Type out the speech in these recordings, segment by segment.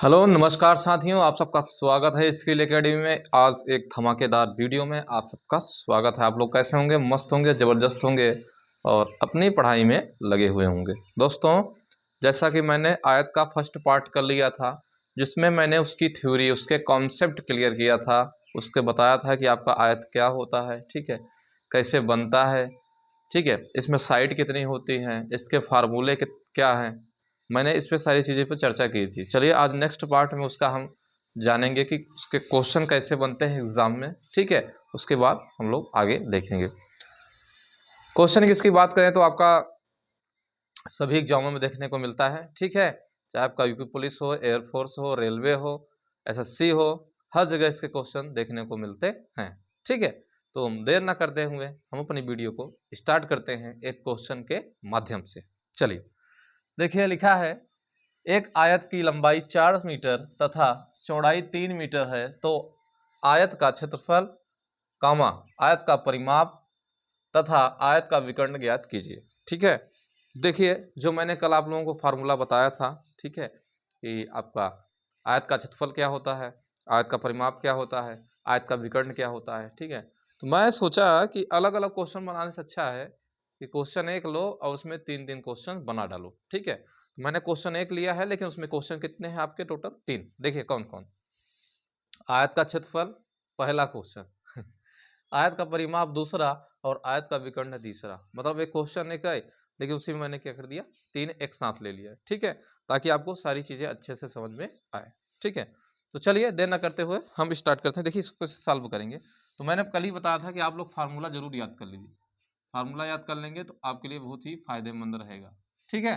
Hello नमस्कार साथियों, आप सबका स्वागत है स्किल एकेडमी में। आज एक धमाकेदार वीडियो में आप सबका स्वागत है। आप लोग कैसे होंगे? मस्त होंगे, ज़बरदस्त होंगे और अपनी पढ़ाई में लगे हुए होंगे। दोस्तों, जैसा कि मैंने आयत का फर्स्ट पार्ट कर लिया था, जिसमें मैंने उसकी थ्योरी, उसके कॉन्सेप्ट क्लियर किया था, उसके बताया था कि आपका आयत क्या होता है, ठीक है, कैसे बनता है, ठीक है, इसमें साइड कितनी होती हैं, इसके फार्मूले क्या हैं। मैंने इस पे सारी चीज़ें पे चर्चा की थी। चलिए आज नेक्स्ट पार्ट में उसका हम जानेंगे कि उसके क्वेश्चन कैसे बनते हैं एग्जाम में, ठीक है। उसके बाद हम लोग आगे देखेंगे। क्वेश्चन की इसकी बात करें तो आपका सभी एग्जामों में देखने को मिलता है, ठीक है। चाहे आपका यूपी पुलिस हो, एयरफोर्स हो, रेलवे हो, एसएससी हो, हर जगह इसके क्वेश्चन देखने को मिलते हैं, ठीक है। तो हम देर ना करते हुए हम अपनी वीडियो को स्टार्ट करते हैं एक क्वेश्चन के माध्यम से। चलिए देखिए, लिखा है एक आयत की लंबाई 4 मीटर तथा चौड़ाई 3 मीटर है, तो आयत का क्षेत्रफल, कामा, आयत का परिमाप तथा आयत का विकर्ण ज्ञात कीजिए। ठीक है, देखिए जो मैंने कल आप लोगों को फार्मूला बताया था, ठीक है, कि आपका आयत का क्षेत्रफल क्या होता है, आयत का परिमाप क्या होता है, आयत का विकर्ण क्या होता है, ठीक है। तो मैं सोचा कि अलग अलग क्वेश्चन बनाने से अच्छा है कि क्वेश्चन एक लो और उसमें 3 क्वेश्चन बना डालो, ठीक है। तो मैंने क्वेश्चन एक लिया है, लेकिन उसमें क्वेश्चन कितने हैं आपके? टोटल 3। देखिए कौन कौन। आयत का क्षेत्रफल पहला क्वेश्चन, आयत का परिमाप दूसरा, और आयत का विकर्ण तीसरा। मतलब एक क्वेश्चन एक है, लेकिन उसी में मैंने क्या कर दिया, 3 एक साथ ले लिया, ठीक है, ताकि आपको सारी चीजें अच्छे से समझ में आए, ठीक है। तो चलिए देर न करते हुए हम स्टार्ट करते हैं। देखिए इसको सॉल्व करेंगे। तो मैंने कल ही बताया था कि आप लोग फार्मूला जरूर याद कर लीजिए। फार्मूला याद कर लेंगे तो आपके लिए बहुत ही फायदेमंद रहेगा, ठीक है।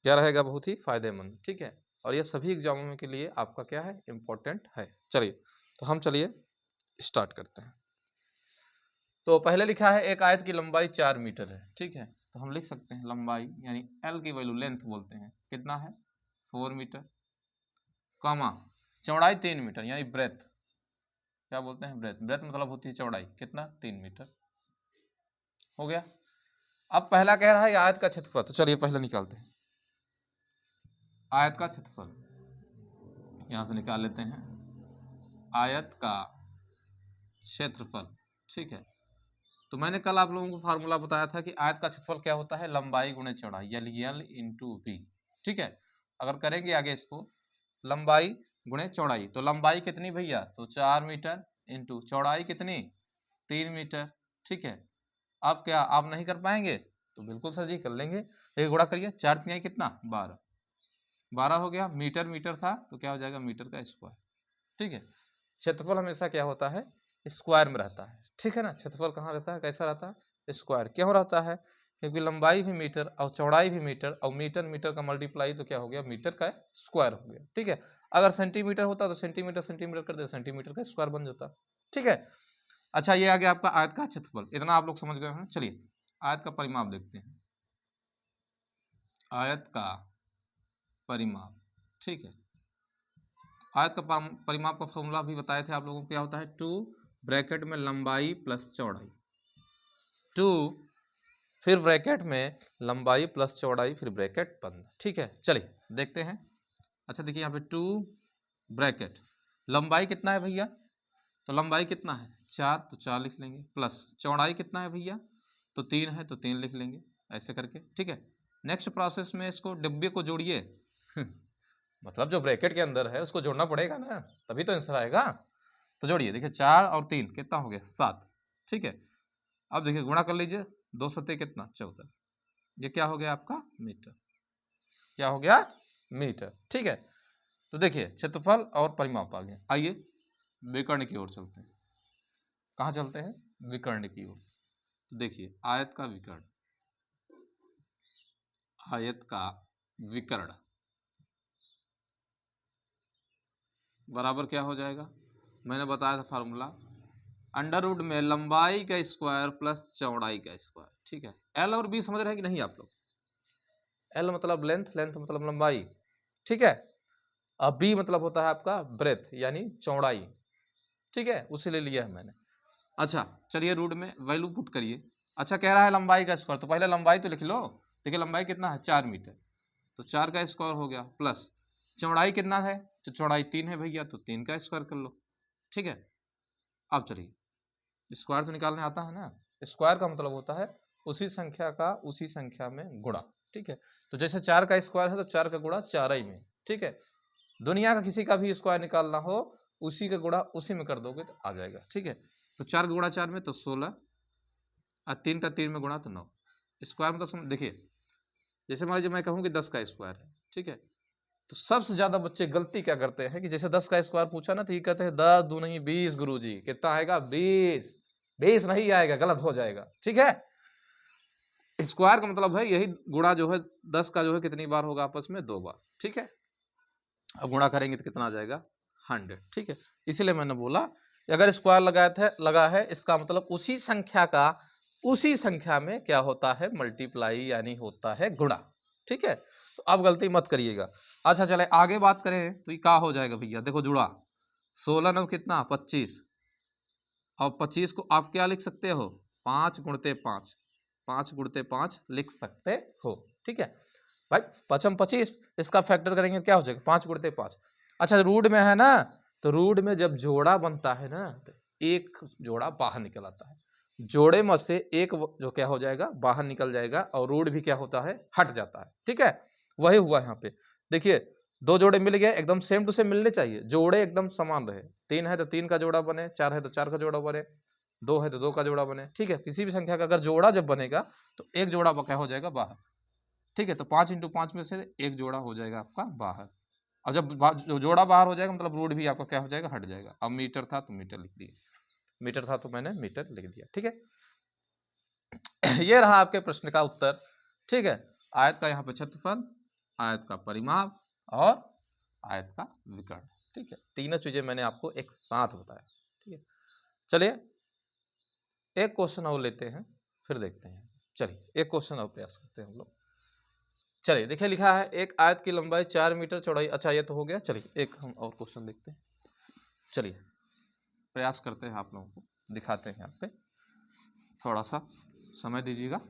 क्या रहेगा? बहुत ही फायदेमंद, ठीक है। और ये सभी एग्जामों के लिए आपका क्या है, इंपॉर्टेंट है। चलिए तो हम चलिए स्टार्ट करते हैं। तो पहले लिखा है एक आयत की लंबाई 4 मीटर है, ठीक है। तो हम लिख सकते हैं लंबाई यानी एल की वैल्यू, लेंथ बोलते हैं, कितना है 4 मीटर, कामा चौड़ाई 3 मीटर यानी ब्रेथ, क्या बोलते हैं, ब्रेथ। ब्रेथ मतलब होती है चौड़ाई, कितना 3 मीटर। हो गया। अब पहला कह रहा है आयत का क्षेत्रफल, तो चलिए पहले निकालते हैं आयत का क्षेत्रफल। यहां से निकाल लेते हैं आयत का क्षेत्रफल, ठीक है। तो मैंने कल आप लोगों को फार्मूला बताया था कि आयत का क्षेत्रफल क्या होता है, लंबाई गुणे चौड़ाई, यानी एल इंटू बी, ठीक है। अगर करेंगे आगे इसको, लंबाई गुणे चौड़ाई, तो लंबाई कितनी भैया, तो 4 मीटर, इंटू चौड़ाई कितनी, 3 मीटर, ठीक है। अब क्या आप नहीं कर पाएंगे? तो बिल्कुल सर जी कर लेंगे। एक गुणा करिए, 4 तिहाई कितना, 12, 12 हो गया। मीटर मीटर था तो क्या हो जाएगा, मीटर का स्क्वायर, ठीक है। क्षेत्रफल हमेशा क्या होता है, स्क्वायर में रहता है, ठीक है ना। क्षेत्रफल कहाँ रहता है, कैसा रहता है, स्क्वायर। क्यों रहता है? क्योंकि लंबाई भी मीटर और चौड़ाई भी मीटर, और मीटर मीटर का मल्टीप्लाई तो क्या हो गया, मीटर का स्क्वायर हो गया, ठीक है। अगर सेंटीमीटर होता तो सेंटीमीटर सेंटीमीटर कर दे, सेंटीमीटर का स्क्वायर बन जाता, ठीक है। अच्छा ये आ गया आपका आयत का क्षेत्रफल, इतना आप लोग समझ गए हैं। चलिए आयत का परिमाप देखते हैं, आयत का परिमाप, ठीक है। आयत का परिमाप का फॉर्मूला भी बताए थे आप लोगों को, क्या होता है, 2 ब्रैकेट में लंबाई प्लस चौड़ाई, 2 फिर ब्रैकेट में लंबाई प्लस चौड़ाई, फिर ब्रैकेट बंद, ठीक है। चलिए देखते हैं। अच्छा देखिए यहाँ पे 2 ब्रैकेट, लंबाई कितना है भैया, तो लंबाई कितना है 4, तो 4 लिख लेंगे, प्लस चौड़ाई कितना है भैया, तो 3 है तो 3 लिख लेंगे, ऐसे करके, ठीक है। नेक्स्ट प्रोसेस में इसको डिब्बे को जोड़िए मतलब जो ब्रैकेट के अंदर है उसको जोड़ना पड़ेगा ना, तभी तो आंसर आएगा। तो जोड़िए, देखिए 4 और 3 कितना हो गया, 7, ठीक है। अब देखिए गुणा कर लीजिए, 2 सत्ते कितना, 14, ये क्या हो गया आपका, मीटर, क्या हो गया, मीटर, ठीक है। तो देखिए क्षेत्रफल और परिमाप आ गया। आइए विकर्ण की ओर चलते हैं। कहाँ चलते हैं, विकर्ण की ओर। तो देखिए आयत का विकर्ण, आयत का विकर्ण बराबर क्या हो जाएगा, मैंने बताया था फार्मूला, अंडर रूट में लंबाई का स्क्वायर प्लस चौड़ाई का स्क्वायर, ठीक है। एल और बी समझ रहे हैं कि नहीं आप लोग? एल मतलब लेंथ, लेंथ मतलब लंबाई, ठीक है। अब बी मतलब होता है आपका ब्रेथ यानी चौड़ाई, ठीक है, उसे ले लिया है मैंने। अच्छा चलिए रूट में वैल्यू पुट करिए। अच्छा कह रहा है लंबाई का स्क्वायर, तो पहले लंबाई तो लिख लो। देखिए लंबाई कितना है, 4 मीटर, तो 4 का स्क्वायर हो गया, प्लस चौड़ाई कितना है, तो चौड़ाई 3 है भैया, तो 3 का स्क्वायर कर लो। ठीक है, अब चलिए स्क्वायर तो निकालने आता है ना। स्क्वायर का मतलब होता है उसी संख्या का उसी संख्या में गुणा। ठीक है, तो जैसे 4 का स्क्वायर है तो 4 का गुणा 4 ही में। ठीक है, दुनिया का किसी का भी स्क्वायर निकालना हो उसी का गुणा उसी में कर दोगे तो आ जाएगा। ठीक है, तो 4 का गुणा 4 में तो 16 और 3 का 3 में गुणा तो 9। स्क्वायर मतलब देखिए, जैसे मान लीजिए मैं कहूँ कि 10 का स्क्वायर है। ठीक है, तो सबसे ज्यादा बच्चे गलती क्या करते हैं कि जैसे 10 का स्क्वायर पूछा ना तो ये कहते हैं 10 दूनी 20 गुरुजी, कितना आएगा 20। 20 नहीं आएगा, गलत हो जाएगा। ठीक है, स्क्वायर का मतलब है यही गुणा जो है 10 का जो है कितनी बार होगा आपस में, 2 बार। ठीक है, अब गुणा करेंगे तो कितना आ जाएगा 100। ठीक है, इसीलिए मैंने बोला अगर स्क्वायर लगा है इसका मतलब उसी संख्या का उसी संख्या में क्या होता है, मल्टीप्लाई यानी होता है गुणा। ठीक है, तो अब गलती मत करिएगा। अच्छा चले आगे बात करें तो ये क्या हो जाएगा भैया, देखो जुड़ा 16 9 कितना 25, और 25 को आप क्या लिख सकते हो 5 गुणते 5, 5 गुणते 5 लिख सकते हो। ठीक है भाई, 25, इसका फैक्टर करेंगे क्या हो जाएगा 5 गुणते 5। अच्छा रूट में है ना, तो रूट में जब जोड़ा बनता है ना तो एक जोड़ा बाहर निकल आता है, जोड़े में से एक जो क्या हो जाएगा बाहर निकल जाएगा और रूट भी क्या होता है हट जाता है। ठीक है, वही हुआ यहाँ पे। देखिए 2 जोड़े मिल गए, एकदम सेम टू सेम मिलने चाहिए, जोड़े एकदम समान रहे। 3 है तो 3 का जोड़ा बने, 4 है तो 4 का जोड़ा बने, 2 है तो 2 का जोड़ा बने। ठीक है, किसी भी संख्या का अगर जोड़ा जब बनेगा तो एक जोड़ा क्या हो जाएगा बाहर। ठीक है, तो 5 × 5 में से एक जोड़ा हो जाएगा आपका बाहर, और जब जोड़ा बाहर हो जाएगा मतलब रूट भी आपका क्या हो जाएगा हट जाएगा। अब मीटर था तो मीटर लिख दिए, मीटर था तो मैंने मीटर लिख दिया। ठीक है, ये रहा आपके प्रश्न का उत्तर। ठीक है, आयत का यहाँ पे क्षेत्रफल, आयत का परिमाप और आयत का विकर्ण। ठीक है, तीनों चीजें मैंने आपको एक साथ बताया। ठीक है, चलिए एक क्वेश्चन और लेते हैं फिर देखते हैं। चलिए एक क्वेश्चन और प्रयास करते हैं हम लोग। चलिए देखिए लिखा है एक आयत की लंबाई 4 मीटर चौड़ाई। अच्छा ये तो हो गया, चलिए एक हम और क्वेश्चन देखते हैं। चलिए प्रयास करते हैं, आप लोगों को दिखाते हैं। यहाँ पे थोड़ा सा समय दीजिएगा।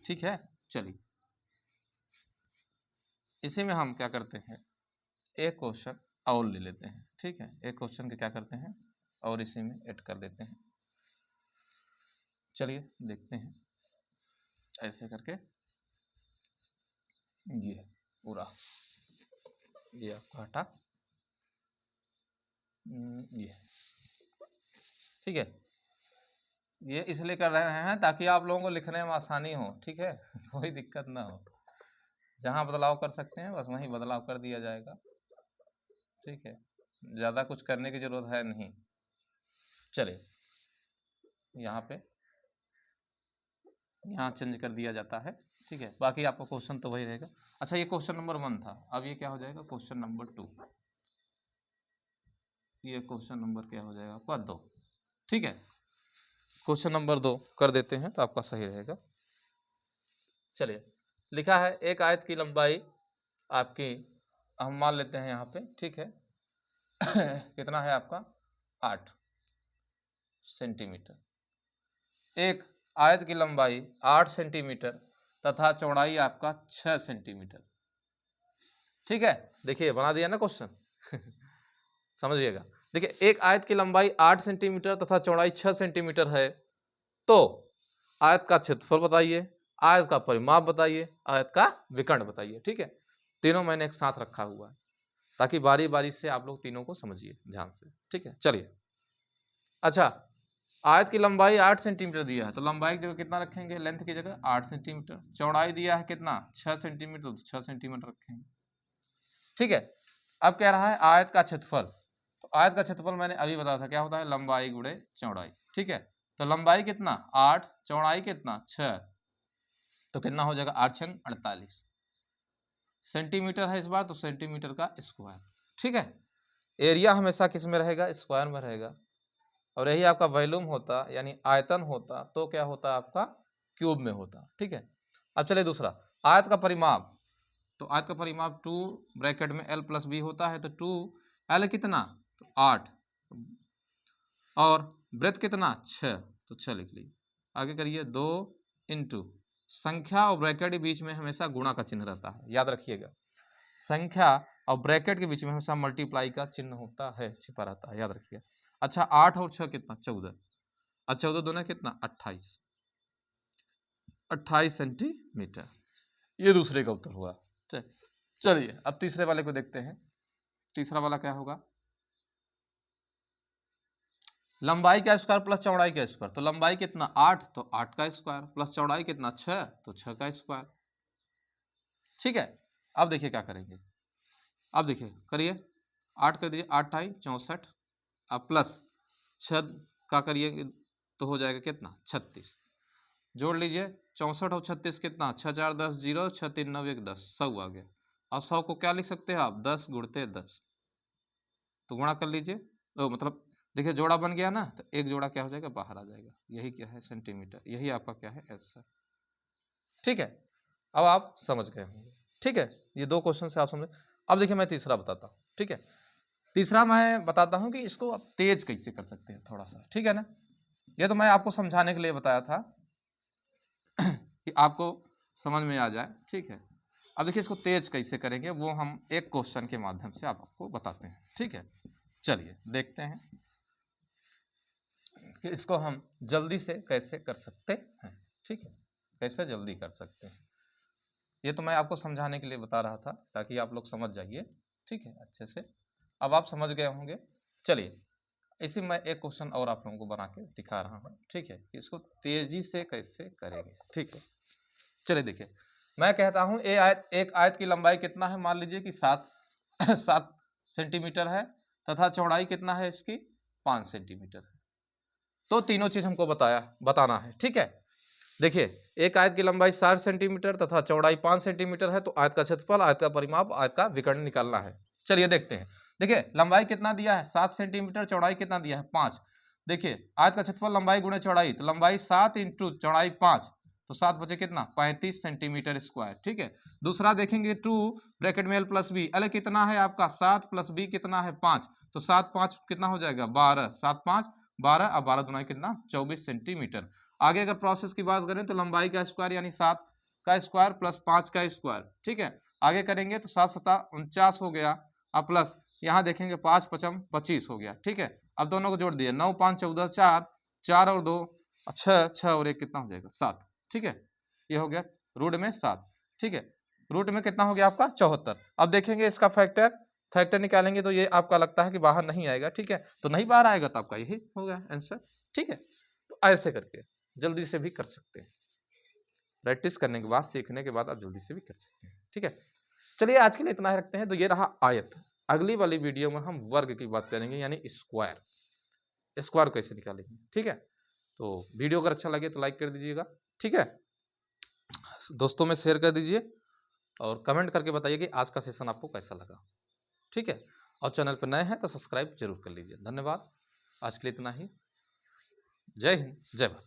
ठीक है, चलिए इसी में हम क्या करते हैं एक क्वेश्चन और ले लेते हैं। ठीक है, एक क्वेश्चन के क्या करते हैं और इसी में ऐड कर देते हैं। चलिए देखते हैं ऐसे करके, ये पूरा ये आपका हटा, ये ठीक है, ये इसलिए कर रहे हैं ताकि आप लोगों को लिखने में आसानी हो। ठीक है, कोई दिक्कत ना हो, जहाँ बदलाव कर सकते हैं बस वहीं बदलाव कर दिया जाएगा। ठीक है, ज़्यादा कुछ करने की जरूरत है नहीं। चलिए यहाँ पे यहाँ चेंज कर दिया जाता है। ठीक है, बाकी आपका क्वेश्चन तो वही रहेगा। अच्छा ये क्वेश्चन नंबर 1 था, अब ये क्या हो जाएगा क्वेश्चन नंबर 2, ये क्वेश्चन नंबर क्या हो जाएगा आपका 2। ठीक है, क्वेश्चन नंबर 2 कर देते हैं तो आपका सही रहेगा। चलिए लिखा है एक आयत की लंबाई आपकी हम मान लेते हैं यहाँ पे। ठीक है कितना है आपका 8 सेंटीमीटर। एक आयत की लंबाई 8 सेंटीमीटर तथा चौड़ाई आपका 6 सेंटीमीटर। ठीक है, देखिए बना दिया ना क्वेश्चन समझिएगा। देखिए एक आयत की लंबाई 8 सेंटीमीटर तथा चौड़ाई 6 सेंटीमीटर है, तो आयत का क्षेत्रफल बताइए, आयत का परिमाप बताइए, आयत का विकर्ण बताइए। ठीक है, तीनों मैंने एक साथ रखा हुआ है ताकि बारी बारी से आप लोग तीनों को समझिए ध्यान से। ठीक है, चलिए अच्छा आयत की लंबाई 8 सेंटीमीटर दिया है तो लंबाई की जगह कितना रखेंगे, लेंथ की जगह 8 सेंटीमीटर। चौड़ाई दिया है कितना 6 सेंटीमीटर, तो 6 सेंटीमीटर रखेंगे। ठीक है, अब कह रहा है आयत का क्षेत्रफल, तो आयत का क्षेत्रफल मैंने अभी बताया था क्या होता है लंबाई गुणे चौड़ाई। ठीक है, तो लंबाई कितना 8, चौड़ाई कितना 6, तो कितना हो जाएगा 8 × 48 सेंटीमीटर है इस बार, तो सेंटीमीटर का स्क्वायर। ठीक है, एरिया हमेशा किस में रहेगा स्क्वायर में रहेगा, और यही आपका वॉल्यूम होता यानी आयतन होता तो क्या होता आपका क्यूब में होता। ठीक है, अब चलिए दूसरा आयत का परिमाप, तो आयत का परिमाप 2 ब्रैकेट में l + b होता है, तो 2l कितना तो 8 और वृत्त कितना 6, तो 6 लिख लीजिए। आगे करिए 2 × संख्या और ब्रैकेट के बीच में हमेशा गुणा का चिन्ह रहता है, याद रखिएगा संख्या और ब्रैकेट के बीच में हमेशा मल्टीप्लाई का चिन्ह होता है, छिपा रहता है, याद रखिए। अच्छा 8 और 6 कितना 14, और 14 दूना कितना 28 सेंटीमीटर। ये दूसरे का उत्तर हुआ। चलिए अब तीसरे वाले को देखते हैं। तीसरा वाला क्या होगा, लंबाई का स्क्वायर प्लस चौड़ाई का स्क्वायर। तो लंबाई कितना 8, तो 8 का स्क्वायर, प्लस चौड़ाई कितना 6, तो 6 का स्क्वायर। ठीक है, अब देखिए क्या करेंगे, अब देखिए करिए, 8 कर दीजिए, 8 × 64, अब प्लस 6 का करिए तो हो जाएगा कितना 36। जोड़ लीजिए 64 और 36 कितना 6 4 10 0, 6 3 9 1 10, 100 आ गया। और 100 को क्या लिख सकते हैं आप 10 × 10, तो गुणा कर लीजिए, तो मतलब देखिए जोड़ा बन गया ना, तो एक जोड़ा क्या हो जाएगा बाहर आ जाएगा, यही क्या है सेंटीमीटर, यही आपका क्या है आंसर। ठीक है, अब आप समझ गए होंगे। ठीक है, ये 2 क्वेश्चन से आप समझे। अब देखिए मैं तीसरा बताता हूँ। ठीक है, तीसरा मैं बताता हूँ कि इसको आप तेज कैसे कर सकते हैं थोड़ा सा। ठीक है ना, ये तो मैं आपको समझाने के लिए बताया था कि आपको समझ में आ जाए। ठीक है, अब देखिए इसको तेज कैसे करेंगे वो हम एक क्वेश्चन के माध्यम से आपको बताते हैं। ठीक है, चलिए देखते हैं कि इसको हम जल्दी से कैसे कर सकते हैं। ठीक है, कैसे जल्दी कर सकते हैं, ये तो मैं आपको समझाने के लिए बता रहा था ताकि आप लोग समझ जाइए। ठीक है, अच्छे से अब आप समझ गए होंगे। चलिए इसी में एक क्वेश्चन और आप लोगों को बना के दिखा रहा हूँ। ठीक है, इसको तेजी से कैसे करेंगे। ठीक है, चलिए देखिए, मैं कहता हूँ एक आयत की लंबाई कितना है, मान लीजिए कि 7 सेंटीमीटर है, तथा चौड़ाई कितना है इसकी 5 सेंटीमीटर है। तो तीनों चीज हमको बताना है। ठीक है, देखिए एक आयत की लंबाई 60 सेंटीमीटर तथा चौड़ाई 5 सेंटीमीटर है, तो आयत का क्षेत्रफल, आयत का परिमाप, आयत का विकर्ण निकालना है। चलिए देखते हैं। देखिए लंबाई कितना दिया है 7 सेंटीमीटर, चौड़ाई कितना दिया है 5। देखिए आयत का क्षेत्रफल लंबाई गुणे चौड़ाई, तो लंबाई 7 × चौड़ाई 5, तो 7 बचे कितना 35 सेंटीमीटर स्क्वायर। ठीक है, दूसरा देखेंगे 2 ब्रैकेट में l + b, l कितना है आपका 7 + b कितना है 5, तो 7 5 कितना हो जाएगा 12, 7 5 12, अब 12 दूना कितना 24 सेंटीमीटर। आगे अगर प्रोसेस की बात करें तो लंबाई का स्क्वायर यानी 7 का स्क्वायर प्लस 5 का स्क्वायर। ठीक है, आगे करेंगे तो 7 7 49 हो गया, अब प्लस यहाँ देखेंगे 5 5 25 हो गया। ठीक है, अब दोनों को जोड़ दिए, 9 5 14, 4 4 और 2 6 6 और 1 कितना हो जाएगा 7। ठीक है, ये हो गया रूट में 7। ठीक है, रूट में कितना हो गया आपका 74। अब देखेंगे इसका फैक्टर निकालेंगे तो ये आपका लगता है कि बाहर नहीं आएगा। ठीक है, तो नहीं बाहर आएगा तो आपका यही हो गया आंसर। ठीक है, तो ऐसे करके जल्दी से भी कर सकते हैं, प्रैक्टिस करने के बाद, सीखने के बाद आप जल्दी से भी कर सकते हैं। ठीक है, चलिए आज के लिए इतना ही रखते हैं। तो ये रहा आयत। अगली वाली वीडियो में हम वर्ग की बात करेंगे, यानी स्क्वायर, स्क्वायर कैसे निकालेंगे। ठीक है, तो वीडियो अगर अच्छा लगे तो लाइक कर दीजिएगा। ठीक है, दोस्तों में शेयर कर दीजिए और कमेंट करके बताइए कि आज का सेशन आपको कैसा लगा। ठीक है, और चैनल पर नए हैं तो सब्सक्राइब जरूर कर लीजिए। धन्यवाद, आज के लिए इतना ही। जय हिंद, जय भारत।